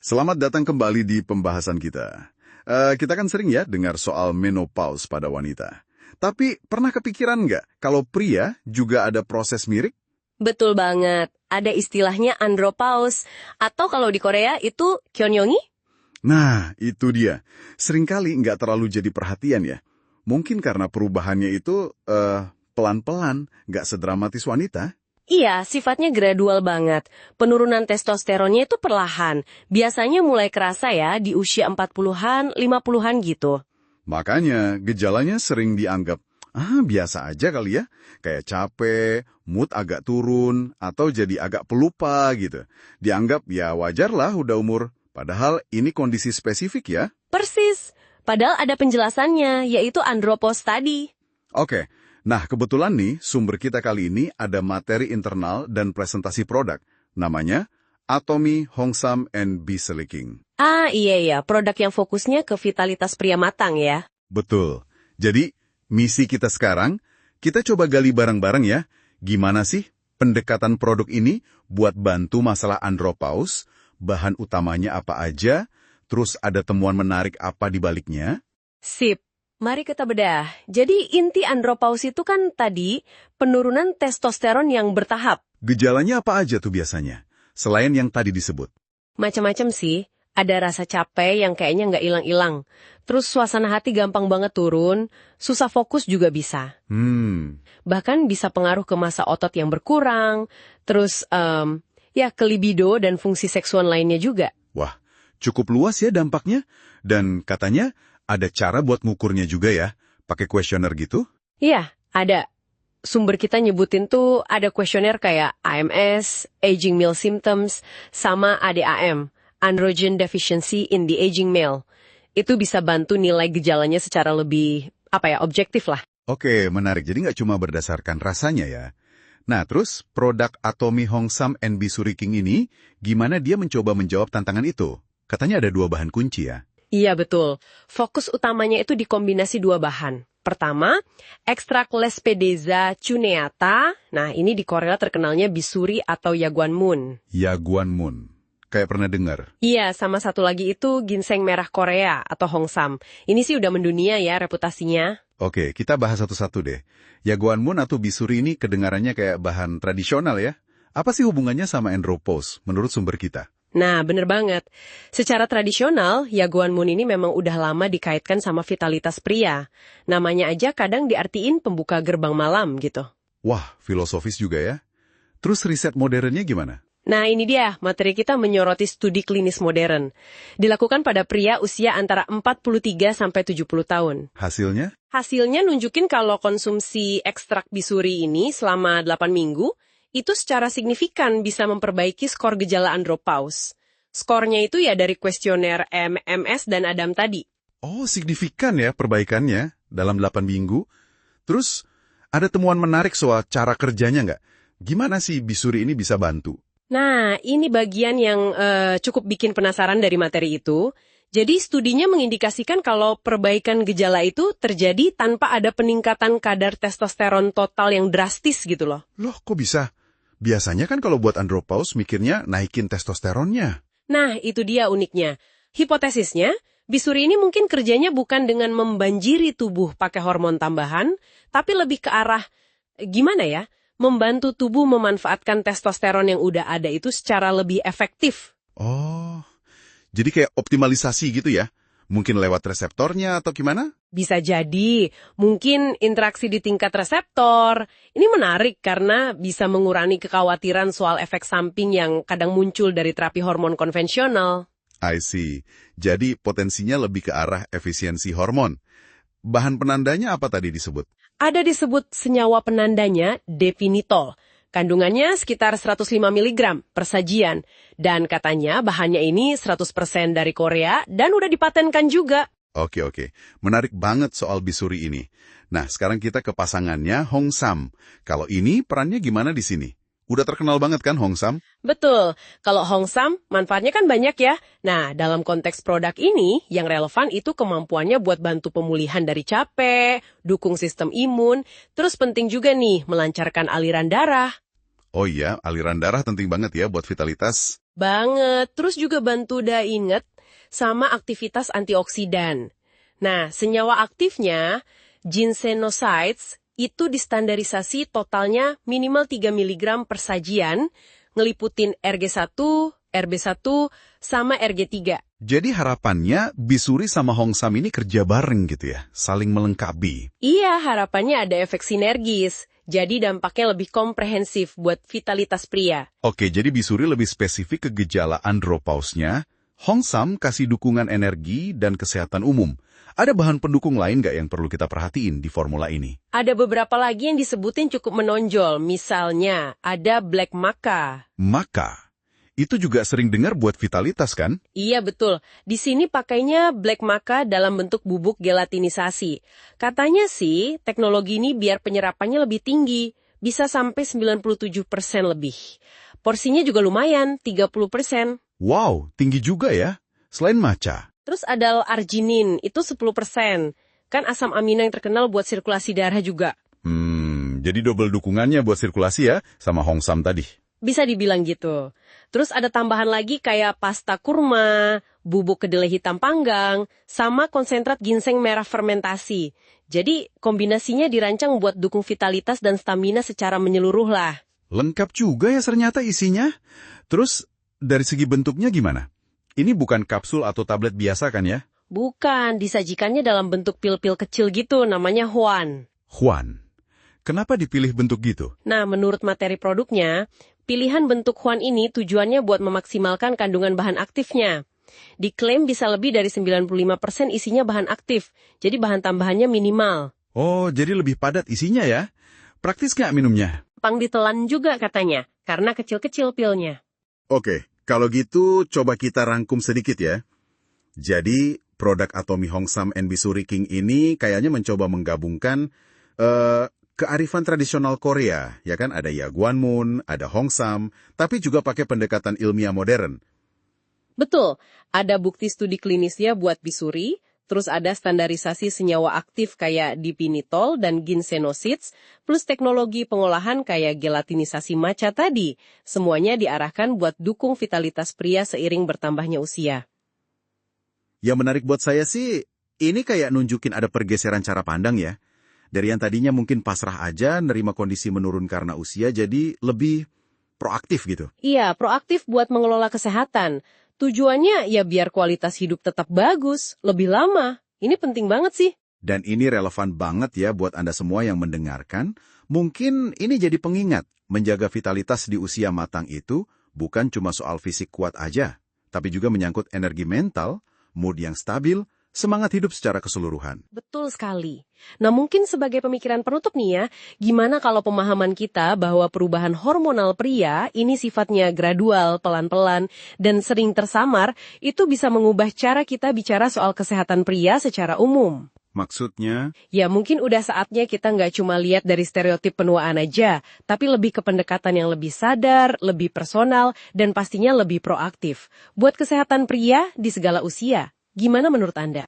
Selamat datang kembali di pembahasan kita. Kita kan sering ya dengar soal menopause pada wanita. Tapi pernah kepikiran nggak kalau pria juga ada proses mirip? Betul banget. Ada istilahnya andropause. Atau kalau di Korea itu kyonyeongi? Nah, itu dia. Seringkali nggak terlalu jadi perhatian ya. Mungkin karena perubahannya itu pelan-pelan, nggak sedramatis wanita. Iya, sifatnya gradual banget. Penurunan testosteronnya itu perlahan. Biasanya mulai kerasa ya di usia 40-an, 50-an gitu. Makanya gejalanya sering dianggap, biasa aja kali ya. Kayak capek, mood agak turun, atau jadi agak pelupa gitu. Dianggap ya wajar lah udah umur. Padahal ini kondisi spesifik ya. Persis. Padahal ada penjelasannya, yaitu andropause tadi. Oke, nah kebetulan nih sumber kita kali ini ada materi internal dan presentasi produk. Namanya Atomy Hongsam and Biseliking. Iya, produk yang fokusnya ke vitalitas pria matang ya. Betul. Jadi, misi kita sekarang, kita coba gali bareng-bareng ya. Gimana sih pendekatan produk ini buat bantu masalah andropause, bahan utamanya apa aja, terus ada temuan menarik apa di baliknya? Sip. Mari kita bedah. Jadi inti andropause itu kan tadi penurunan testosteron yang bertahap. Gejalanya apa aja tuh biasanya? Selain yang tadi disebut. Macam-macam sih. Ada rasa capek yang kayaknya nggak hilang-hilang. Terus suasana hati gampang banget turun. Susah fokus juga bisa. Bahkan bisa pengaruh ke massa otot yang berkurang. Terus ke libido dan fungsi seksual lainnya juga. Wah, cukup luas ya dampaknya. Dan katanya ada cara buat ngukurnya juga ya? Pakai kuesioner gitu? Iya, ada. Sumber kita nyebutin tuh ada kuesioner kayak AMS, Aging Male Symptoms, sama ADAM, Androgen Deficiency in the Aging Male. Itu bisa bantu nilai gejalanya secara lebih, objektif lah. Oke, menarik. Jadi nggak cuma berdasarkan rasanya ya. Nah, terus produk Atomy Hongsam and Bisuriking ini, gimana dia mencoba menjawab tantangan itu? Katanya ada 2 bahan kunci ya? Iya, betul. Fokus utamanya itu dikombinasi 2 bahan. Pertama, ekstrak Lespedeza cuneata. Nah, ini di Korea terkenalnya bisuri atau yaguanmun. Yaguanmun. Kayak pernah dengar. Iya, sama satu lagi itu ginseng merah Korea atau Hongsam. Ini sih udah mendunia ya reputasinya. Oke, kita bahas satu-satu deh. Yaguanmun atau bisuri ini kedengarannya kayak bahan tradisional ya? Apa sih hubungannya sama andropause menurut sumber kita? Nah, bener banget. Secara tradisional, yaguanmun ini memang udah lama dikaitkan sama vitalitas pria. Namanya aja kadang diartiin pembuka gerbang malam gitu. Wah, filosofis juga ya. Terus riset modernnya gimana? Nah, ini dia, materi kita menyoroti studi klinis modern. Dilakukan pada pria usia antara 43-70 tahun. Hasilnya? Hasilnya nunjukin kalau konsumsi ekstrak bisuri ini selama 8 minggu, itu secara signifikan bisa memperbaiki skor gejala andropause. Skornya itu ya dari kuesioner MMS dan ADAM tadi. Oh, signifikan ya perbaikannya dalam 8 minggu. Terus, ada temuan menarik soal cara kerjanya nggak? Gimana sih bisuri ini bisa bantu? Nah, ini bagian yang cukup bikin penasaran dari materi itu. Jadi studinya mengindikasikan kalau perbaikan gejala itu terjadi tanpa ada peningkatan kadar testosteron total yang drastis gitu loh. Loh, kok bisa? Biasanya kan kalau buat andropause mikirnya naikin testosteronnya. Nah, itu dia uniknya. Hipotesisnya, bisuri ini mungkin kerjanya bukan dengan membanjiri tubuh pakai hormon tambahan, tapi lebih ke arah, gimana ya, membantu tubuh memanfaatkan testosteron yang udah ada itu secara lebih efektif. Oh, jadi kayak optimalisasi gitu ya? Mungkin lewat reseptornya atau gimana? Bisa jadi, mungkin interaksi di tingkat reseptor. Ini menarik karena bisa mengurangi kekhawatiran soal efek samping yang kadang muncul dari terapi hormon konvensional. I see. Jadi potensinya lebih ke arah efisiensi hormon. Bahan penandanya apa tadi disebut? Ada disebut senyawa penandanya definitol. Kandungannya sekitar 105 mg per sajian. Dan katanya bahannya ini 100% dari Korea dan udah dipatenkan juga. Oke. Menarik banget soal bisuri ini. Nah, sekarang kita ke pasangannya Hongsam. Kalau ini perannya gimana di sini? Udah terkenal banget kan Hongsam? Betul. Kalau Hongsam, manfaatnya kan banyak ya. Nah, dalam konteks produk ini, yang relevan itu kemampuannya buat bantu pemulihan dari capek, dukung sistem imun, terus penting juga nih melancarkan aliran darah. Oh iya, aliran darah penting banget ya buat vitalitas. Banget, terus juga bantu inget sama aktivitas antioksidan. Nah, senyawa aktifnya, ginsenosides, itu distandarisasi totalnya minimal 3 mg per sajian, ngeliputin RG1, RB1, sama RG3. Jadi harapannya Bisuri sama Hongsam ini kerja bareng gitu ya, saling melengkapi. Iya, harapannya ada efek sinergis. Jadi dampaknya lebih komprehensif buat vitalitas pria. Oke, jadi Bisuri lebih spesifik ke gejala andropausnya, Hongsam kasih dukungan energi dan kesehatan umum. Ada bahan pendukung lain nggak yang perlu kita perhatiin di formula ini? Ada beberapa lagi yang disebutin cukup menonjol. Misalnya, ada black maca. Maka, itu juga sering dengar buat vitalitas kan? Iya betul. Di sini pakainya black maca dalam bentuk bubuk gelatinisasi. Katanya sih, teknologi ini biar penyerapannya lebih tinggi. Bisa sampai 97% lebih. Porsinya juga lumayan, 30%. Wow, tinggi juga ya. Selain maca. Terus ada L-arginin, itu 10%. Kan asam amino yang terkenal buat sirkulasi darah juga. Jadi double dukungannya buat sirkulasi ya, sama Hongsam tadi. Bisa dibilang gitu. Terus ada tambahan lagi kayak pasta kurma, bubuk kedelai hitam panggang, sama konsentrat ginseng merah fermentasi. Jadi kombinasinya dirancang buat dukung vitalitas dan stamina secara menyeluruh lah. Lengkap juga ya ternyata isinya. Terus dari segi bentuknya gimana? Ini bukan kapsul atau tablet biasa kan ya? Bukan, disajikannya dalam bentuk pil-pil kecil gitu, namanya Huan. Huan. Kenapa dipilih bentuk gitu? Nah, menurut materi produknya, pilihan bentuk Huan ini tujuannya buat memaksimalkan kandungan bahan aktifnya. Diklaim bisa lebih dari 95% isinya bahan aktif, jadi bahan tambahannya minimal. Oh, jadi lebih padat isinya ya? Praktis nggak minumnya? Gampang ditelan juga katanya, karena kecil-kecil pilnya. Oke, kalau gitu coba kita rangkum sedikit ya. Jadi, produk Atomy Hongsam and Bisuri King ini kayaknya mencoba menggabungkan kearifan tradisional Korea, ya kan? Ada Yaguanmun, ada Hongsam, tapi juga pakai pendekatan ilmiah modern. Betul, ada bukti studi klinisnya buat Bisuri, terus ada standarisasi senyawa aktif kayak dipinitol dan ginsenosids, plus teknologi pengolahan kayak gelatinisasi maca tadi. Semuanya diarahkan buat dukung vitalitas pria seiring bertambahnya usia. Yang menarik buat saya sih, ini kayak nunjukin ada pergeseran cara pandang ya. Dari yang tadinya mungkin pasrah aja, nerima kondisi menurun karena usia, jadi lebih proaktif gitu. Iya, proaktif buat mengelola kesehatan. Tujuannya ya biar kualitas hidup tetap bagus, lebih lama. Ini penting banget sih. Dan ini relevan banget ya buat Anda semua yang mendengarkan. Mungkin ini jadi pengingat, menjaga vitalitas di usia matang itu bukan cuma soal fisik kuat aja, tapi juga menyangkut energi mental, mood yang stabil, semangat hidup secara keseluruhan. Betul sekali. Nah mungkin sebagai pemikiran penutup nih ya, gimana kalau pemahaman kita bahwa perubahan hormonal pria ini sifatnya gradual, pelan-pelan, dan sering tersamar, itu bisa mengubah cara kita bicara soal kesehatan pria secara umum. Maksudnya? Ya mungkin udah saatnya kita nggak cuma lihat dari stereotip penuaan aja, tapi lebih ke pendekatan yang lebih sadar, lebih personal, dan pastinya lebih proaktif. Buat kesehatan pria di segala usia. Gimana menurut Anda?